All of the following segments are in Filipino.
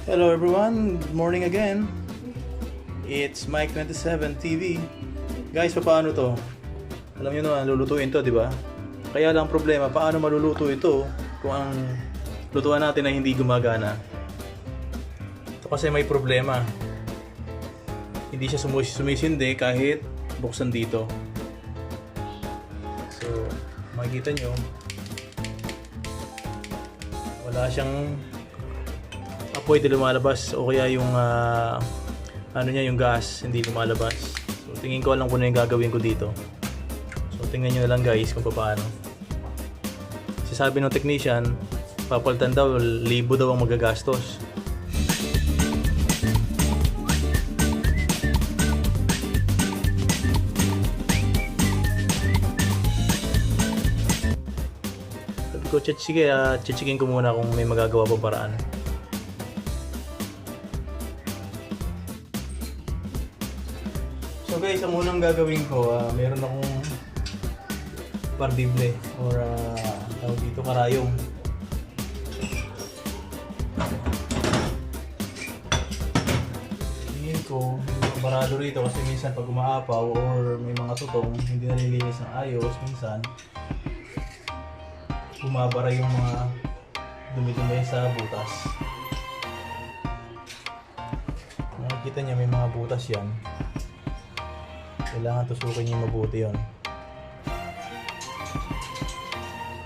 Hello everyone, good morning again. It's Mike27 TV. Guys, paano to? Alam niyo naman, lulutuin to, di ba? Kaya lang problema, paano maluluto ito kung ang lutuan natin ay hindi gumagana? Ito kasi may problema. Hindi siya sumisindi kahit buksan dito. So, makikita nyo, wala siyang apoy na lumalabas o kaya yung yung gas hindi lumalabas. So tingin ko alam kung ano yung gagawin ko dito. So tingnan nyo na lang guys kung paano. Kasi sabi ng technician, papalitan daw, 1,000 daw ang magagastos. Sabi ko, sige, chichikin ko muna kung may magagawa pa paraan. So guys, ang unang gagawin ko, meron akong pardible or tawag dito, karayong. Tingin ko, barado rito kasi minsan pag umaapaw or may mga tutong, hindi nalilinis ng ayos, minsan bumabara yung mga dumi-dumi sa butas. Makikita niya may mga butas yan. Kailangan tusukin niyo mabuti yun.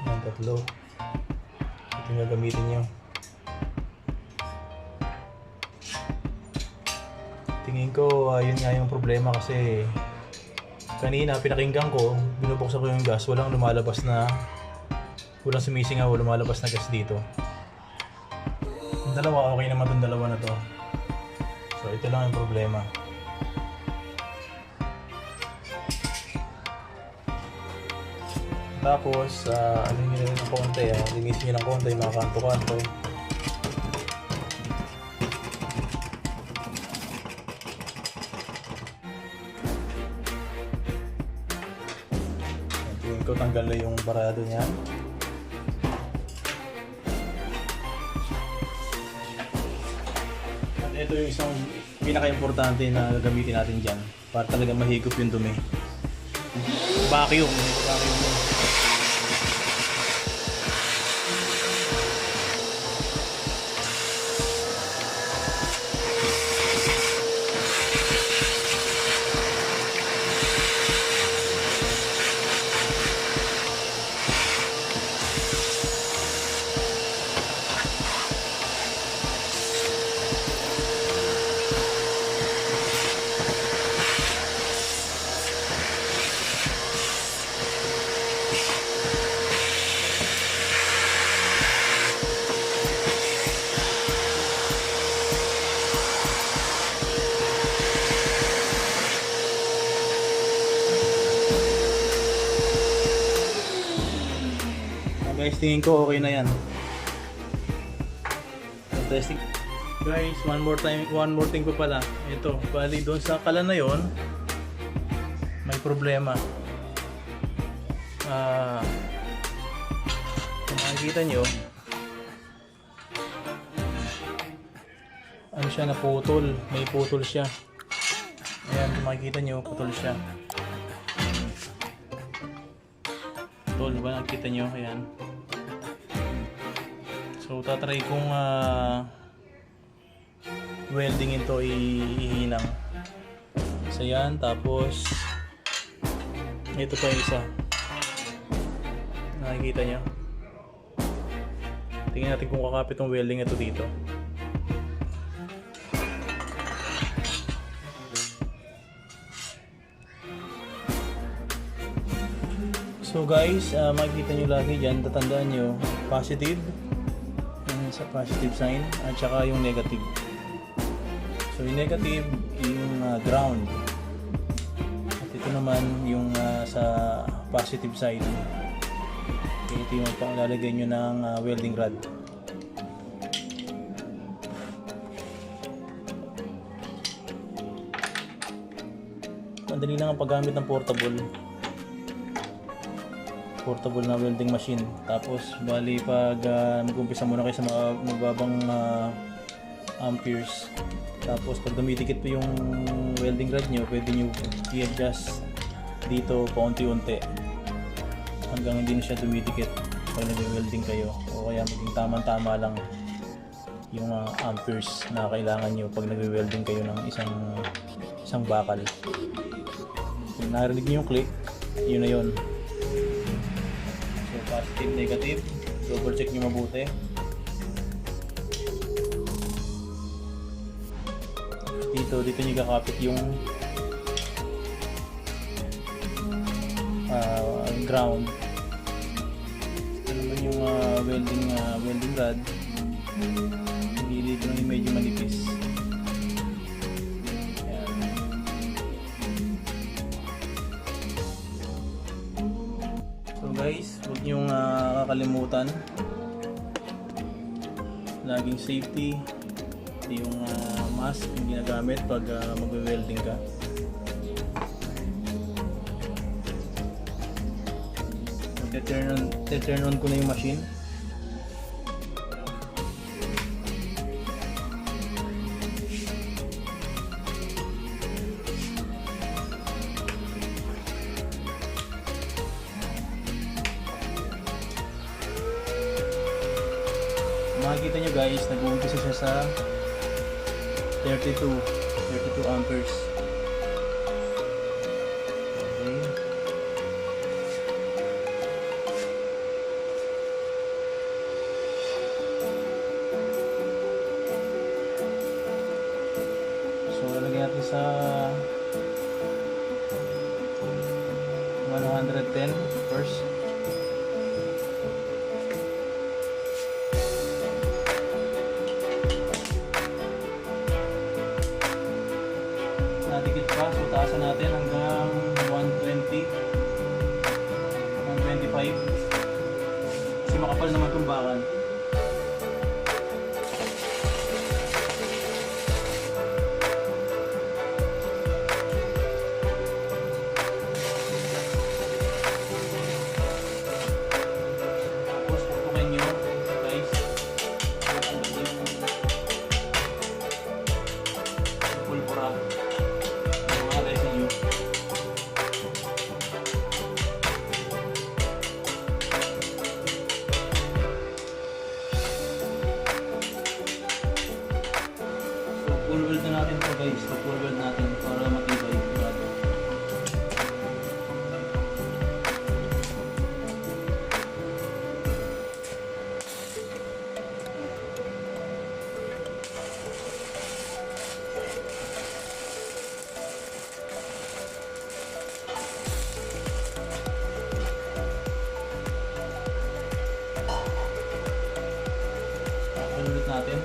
Yan, 3. Ito yung gagamitin niyo. Tingin ko, yun nga yung problema kasi kanina pinakinggan ko, binubuksan ko yung gas, walang lumalabas na, walang sumisingaw, lumalabas na gas dito. Yung dalawa, okay naman itong dalawa na to. So ito lang yung problema. Tapos, linisin nyo ng konti, linisin nyo ng konti yung mga kanto-kanto. Tingin ko tanggal na yung barado niya. At ito yung isang pinaka-importante na gagamitin natin dyan para talaga mahigop yung dumi. Vacuum. Guys, tingin ko okay na yan. So, testing. Guys, one more thing pa pala. Ito, bali doon sa kalan na yon, may problema. Kung makikita nyo, ano siya, naputol. May putol siya. Ayan, kung makikita nyo, putol siya. Putol, ba nakikita nyo? Ayan. So tatry kong welding ito, ihinang. So yan, tapos ito pa yung isa. Nakikita nyo? Tingnan natin kung kakapit yung welding ito dito. So guys, makikita nyo lagi dyan, tatandaan nyo, positive, sa positive sign, at saka yung negative. So yung negative, yung ground, at ito naman yung sa positive side. Okay, ito yung panglalagay nyo ng welding rod. Madali lang ang paggamit ng portable na welding machine. Tapos bali pag mag-umpisa muna kayo sa mababang amperes. Tapos pag dumidikit po yung welding rod nyo, pwede nyo i-adjust dito paunti-unti hanggang hindi na siya dumidikit pag nag-welding kayo, o kaya maging tama-tama lang yung amperes na kailangan nyo pag nag-welding kayo ng isang bakal. Kung narinig nyo yung click, yun na yun. So positive, negative, double check nyo mabuti. Dito nyo kakapit yung ground. Ito naman yung welding rod. Hindi dito lang medyo manipis. Ayan. So guys, huwag nyong kakalimutan, laging safety. Ito yung mask yung ginagamit pag magwe-welding ka. Turn on ko na yung machine. Makikita nyo guys, nag-uumpisa siya sa 32 amperes. Okay. So lagyan natin sa 110 first. Nadikit pa, so taasan natin hanggang 120, 125 kasi makapal naman itong bakal. Tapos pupukin nyo guys yung pulpura, yung mga residue. So full weld na natin to guys, so full weld natin para matibay yung sigurado. Ulit natin.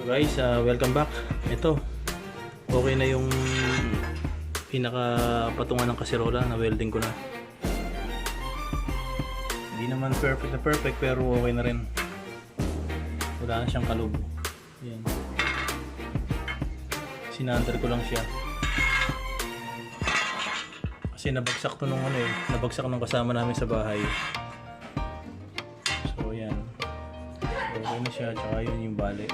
Guys, welcome back. Ito, okay na yung pinaka-patungan ng kaserola na welding ko na. Hindi naman perfect na perfect pero okay na rin. Wala na siyang kalog. Yan. Sinandar ko lang siya. Kasi nabagsak to nung ano eh. Nabagsak nung kasama namin sa bahay. So yan. So, okay na siya. Tsaka yun yung bali.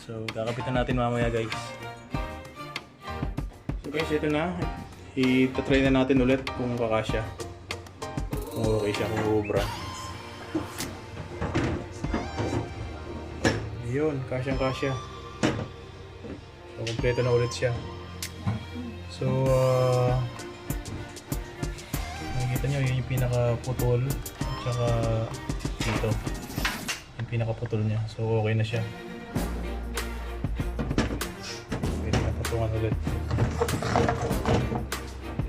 So kakapitan natin mamaya guys. So guys, ito na. Itatry na natin ulit kung kakasya. Kung okay siya, kung ubra. Yun, kasyang-kasya. So, kompleto na ulit siya. So, nakikita nyo, yun yung pinaka-putol. At saka dito. Yung pinaka-putol niya. So, okay na siya. Pwede na patungan ulit.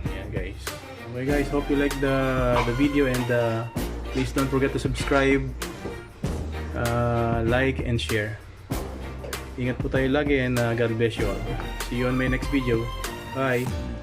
Ayan guys. Okay guys, hope you like the video and please don't forget to subscribe, like and share. Ingat po tayo lagi and God bless you all. See you on my next video. Bye!